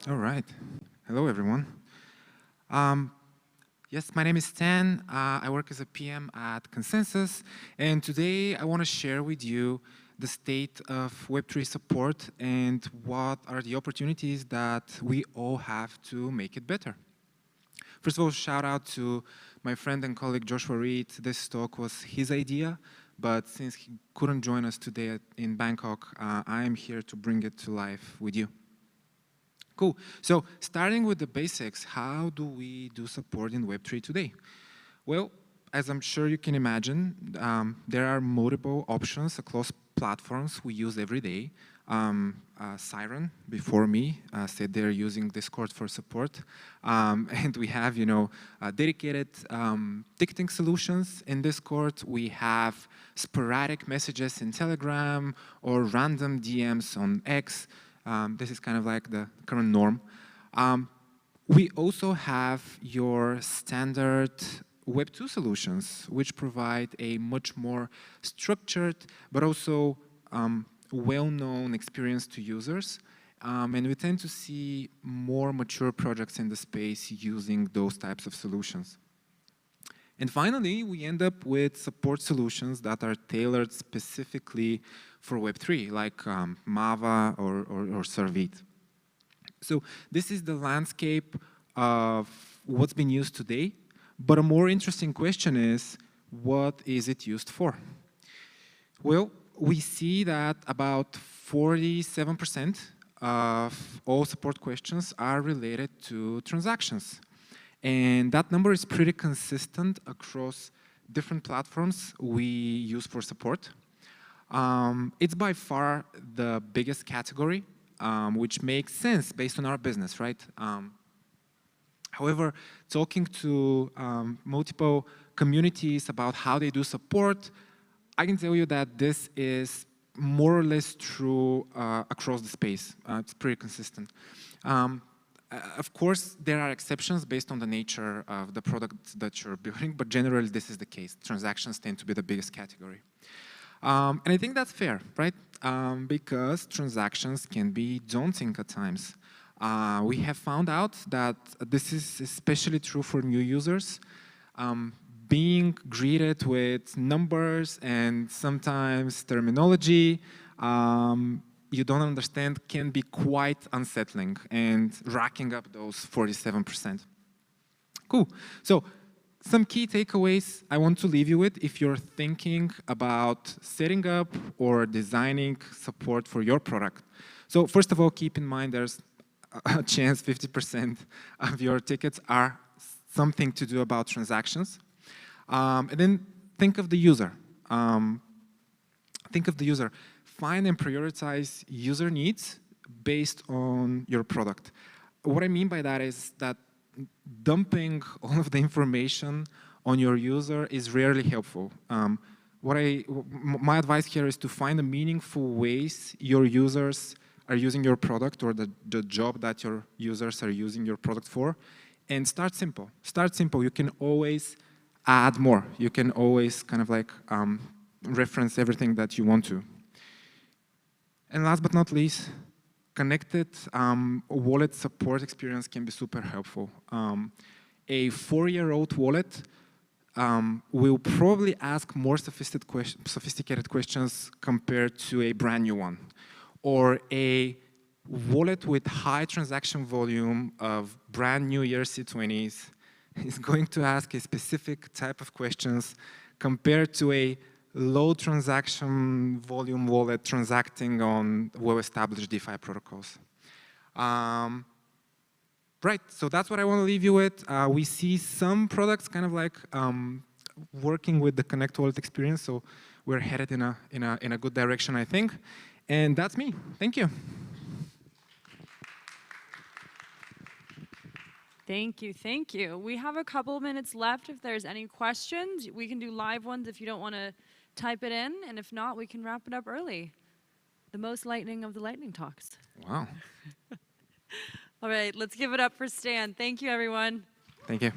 All right. Hello, everyone. Um, yes, my name is Stan. I work as a PM at Consensus, and today I want to share with you the state of Web3 support and what are the opportunities that we all have to make it better. First of all, shout out to my friend and colleague Joshua Reed. This talk was his idea, but since he couldn't join us today in Bangkok, I am here to bring it to life with you. Cool. So starting with the basics, how do we do support in Web3 today? Well, as I'm sure you can imagine, there are multiple options across platforms we use every day. Siren, before me, said they're using Discord for support. And we have, dedicated ticketing solutions in Discord. We have sporadic messages in Telegram or random DMs on X. This is kind of like the current norm. We also have your standard Web2 solutions, which provide a much more structured, but also well-known experience to users. And we tend to see more mature projects in the space using those types of solutions. And finally, we end up with support solutions that are tailored specifically for Web3, like Mava or Servit. So this is the landscape of what's been used today. But a more interesting question is, what is it used for? Well, we see that about 47% of all support questions are related to transactions. And that number is pretty consistent across different platforms we use for support. It's by far the biggest category, which makes sense based on our business, right? However, talking to multiple communities about how they do support, I can tell you that this is more or less true across the space. It's pretty consistent. Of course, there are exceptions based on the nature of the product that you're building, but generally this is the case. Transactions tend to be the biggest category. And I think that's fair, right? Because transactions can be daunting at times. We have found out that this is especially true for new users. Being greeted with numbers and sometimes terminology you don't understand can be quite unsettling and racking up those 47%. Cool. So some key takeaways I want to leave you with if you're thinking about setting up or designing support for your product. So first of all, keep in mind there's a chance 50% of your tickets are something to do about transactions. And then think of the user. Find and prioritize user needs based on your product. What I mean by that is that dumping all of the information on your user is rarely helpful. My advice here is to find the meaningful ways your users are using your product or the job that your users are using your product for, and start simple. Start simple. You can always add more. You can always kind of like reference everything that you want to. And last but not least, connected wallet support experience can be super helpful. A 4-year-old wallet will probably ask more sophisticated questions compared to a brand new one. Or a wallet with high transaction volume of brand new ERC20s is going to ask a specific type of questions compared to a low transaction volume wallet transacting on well-established DeFi protocols. Right, so that's what I want to leave you with. We see some products kind of like working with the Connect Wallet experience, so we're headed in a good direction, I think. And that's me. Thank you. Thank you, thank you. We have a couple of minutes left if there's any questions. We can do live ones if you don't want to type it in, and if not, we can wrap it up early. The most lightning of the lightning talks. Wow. All right, let's give it up for Stan. Thank you, everyone. Thank you.